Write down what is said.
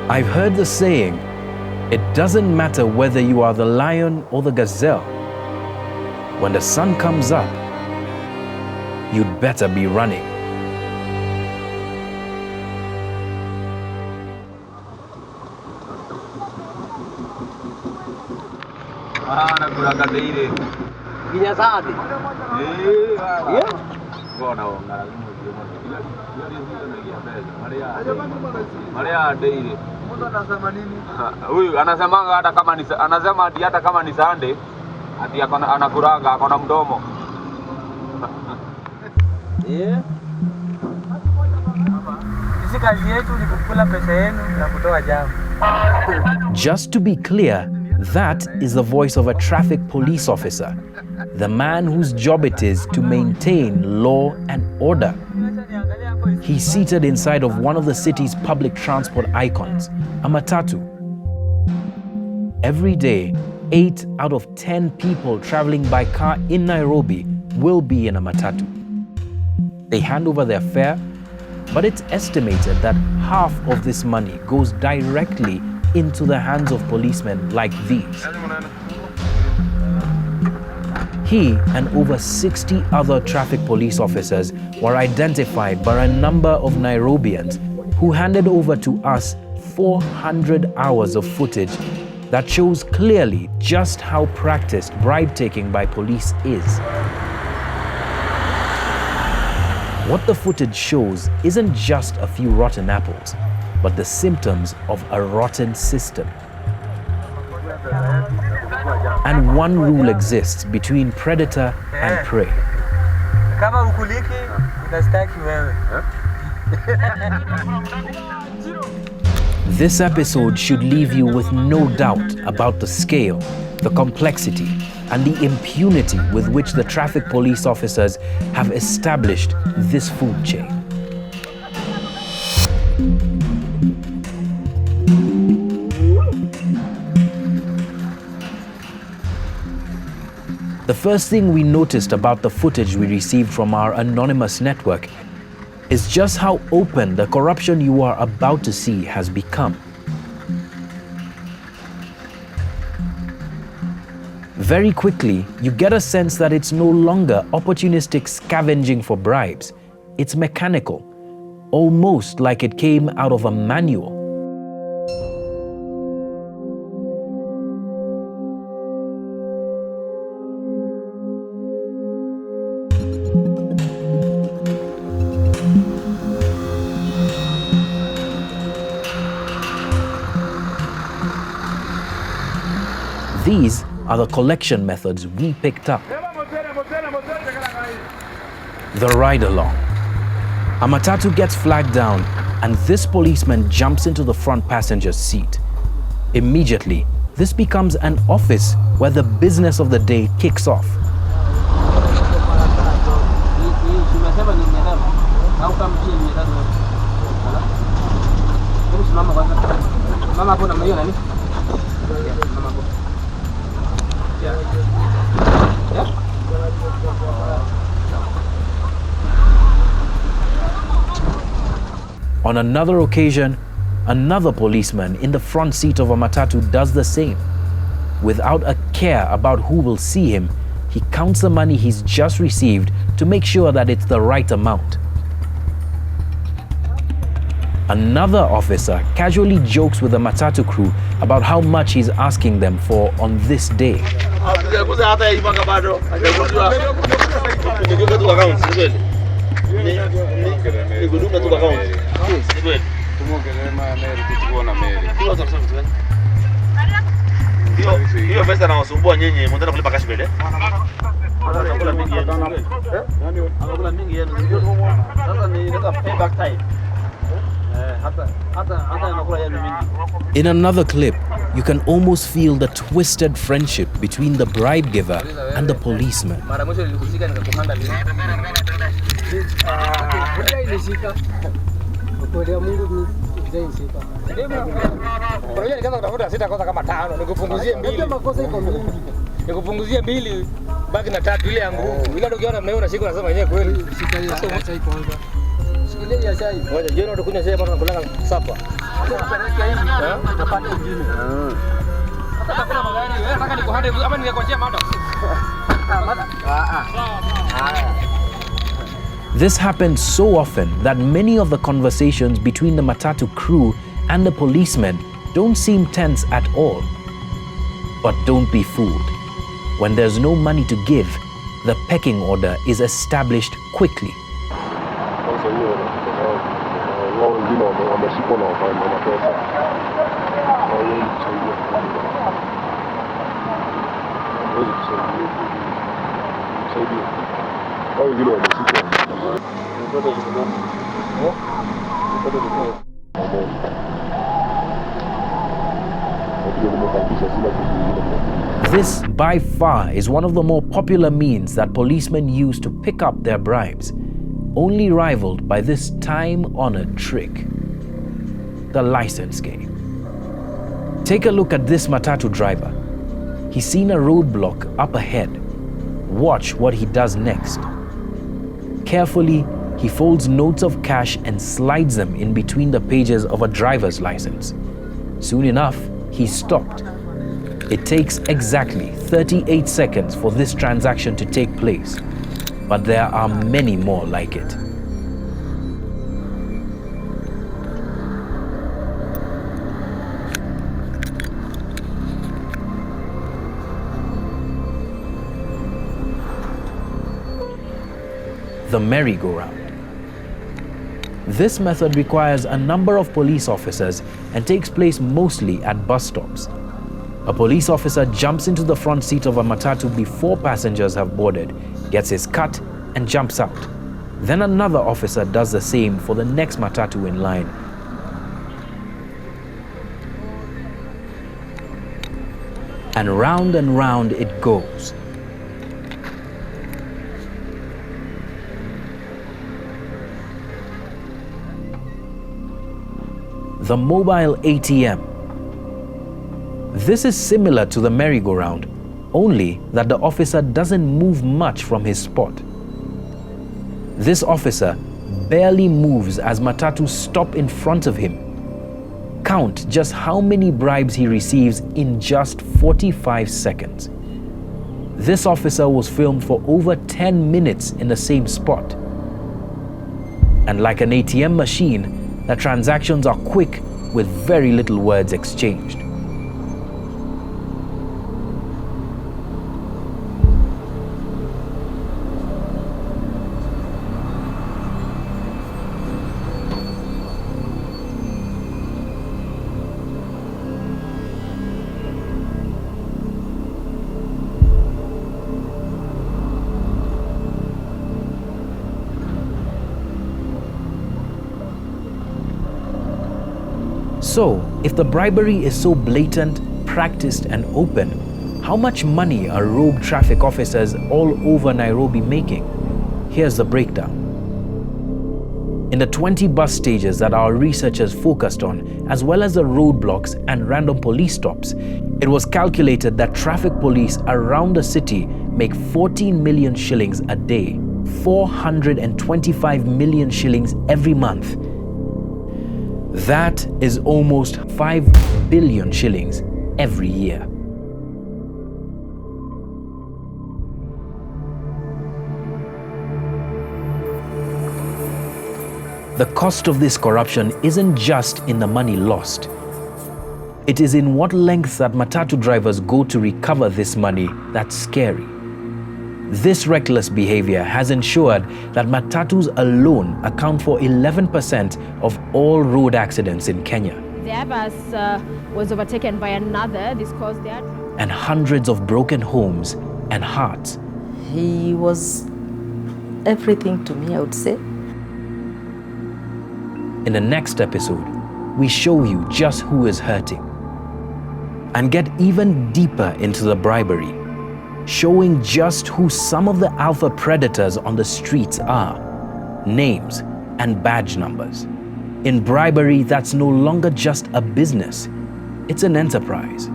I've heard the saying, it doesn't matter whether you are the lion or the gazelle. When the sun comes up, you'd better be running. Huyu anasemanga hata kama ni anasema hata kama ni Sunday ati anakuranga akona mdomo. Sisi kazi yetu ni kukula pesa yenu na kutoa jamu. Just to be clear, that is the voice of a traffic police officer, the man whose job it is to maintain law and order. He's seated inside of one of the city's public transport icons, a matatu. Every day, 8 out of 10 people traveling by car in Nairobi will be in a matatu. They hand over their fare, but it's estimated that half of this money goes directly into the hands of policemen like these. He and over 60 other traffic police officers were identified by a number of Nairobians who handed over to us 400 hours of footage that shows clearly just how practiced bribe-taking by police is. What the footage shows isn't just a few rotten apples, but the symptoms of a rotten system. And one rule exists between predator and prey. Kama ukuliki, utastaki wewe. This episode should leave you with no doubt about the scale, the complexity, and the impunity with which the traffic police officers have established this food chain. The first thing we noticed about the footage we received from our anonymous network is just how open the corruption you are about to see has become. Very quickly, you get a sense that it's no longer opportunistic scavenging for bribes. It's mechanical, almost like it came out of a manual. These are the collection methods we picked up. The ride-along. A matatu gets flagged down and this policeman jumps into the front passenger's seat. Immediately, this becomes an office where the business of the day kicks off. On another occasion, another policeman in the front seat of a matatu does the same. Without a care about who will see him, he counts the money he's just received to make sure that it's the right amount. Another officer casually jokes with the matatu crew about how much he's asking them for on this day. In another clip, you can almost feel the twisted friendship between the bribe giver and the policeman. baki na tatu ile ya nguvu. Ile ndio ukiona mnayo unashika unasema yenyewe kweli. Shika hiyo chai kwanza. Shikilia hiyo chai. Ngoja jioni utakunywa chai bado unakula sapa. Peleka hivi utapata ingine. Sasa kuna magari wewe nataka nikuhande ama ningekuachia mada. This happens so often that many of the conversations between the matatu crew and the policemen don't seem tense at all. But don't be fooled. When there's no money to give, the pecking order is established quickly. This, by far, is one of the more popular means that policemen use to pick up their bribes, only rivaled by this time-honored trick: the license game. Take a look at this matatu driver. He's seen a roadblock up ahead. Watch what he does next. Carefully, he folds notes of cash and slides them in between the pages of a driver's license. Soon enough, he stopped. It takes exactly 38 seconds for this transaction to take place, but there are many more like it. The merry-go-round. This method requires a number of police officers and takes place mostly at bus stops. A police officer jumps into the front seat of a matatu before passengers have boarded, gets his cut, and jumps out. Then another officer does the same for the next matatu in line. And round it goes. The Mobile ATM. This is similar to the merry-go-round, only that the officer doesn't move much from his spot. This officer barely moves as matatus stop in front of him. Count just how many bribes he receives in just 45 seconds. This officer was filmed for over 10 minutes in the same spot. And like an ATM machine, the transactions are quick with very little words exchanged. So, if the bribery is so blatant, practiced, and open, how much money are rogue traffic officers all over Nairobi making? Here's the breakdown. In the 20 bus stages that our researchers focused on, as well as the roadblocks and random police stops, it was calculated that traffic police around the city make 14 million shillings a day, 425 million shillings every month. That is almost 5 billion shillings every year. The cost of this corruption isn't just in the money lost. It is in what lengths that matatu drivers go to recover this money that's scary. This reckless behavior has ensured that matatus alone account for 11% of all road accidents in Kenya. The bus was overtaken by another. This caused their... And hundreds of broken homes and hearts. He was everything to me, I would say. In the next episode, we show you just who is hurting and get even deeper into the bribery, showing just who some of the alpha predators on the streets are, names and badge numbers. In bribery that's no longer just a business, it's an enterprise.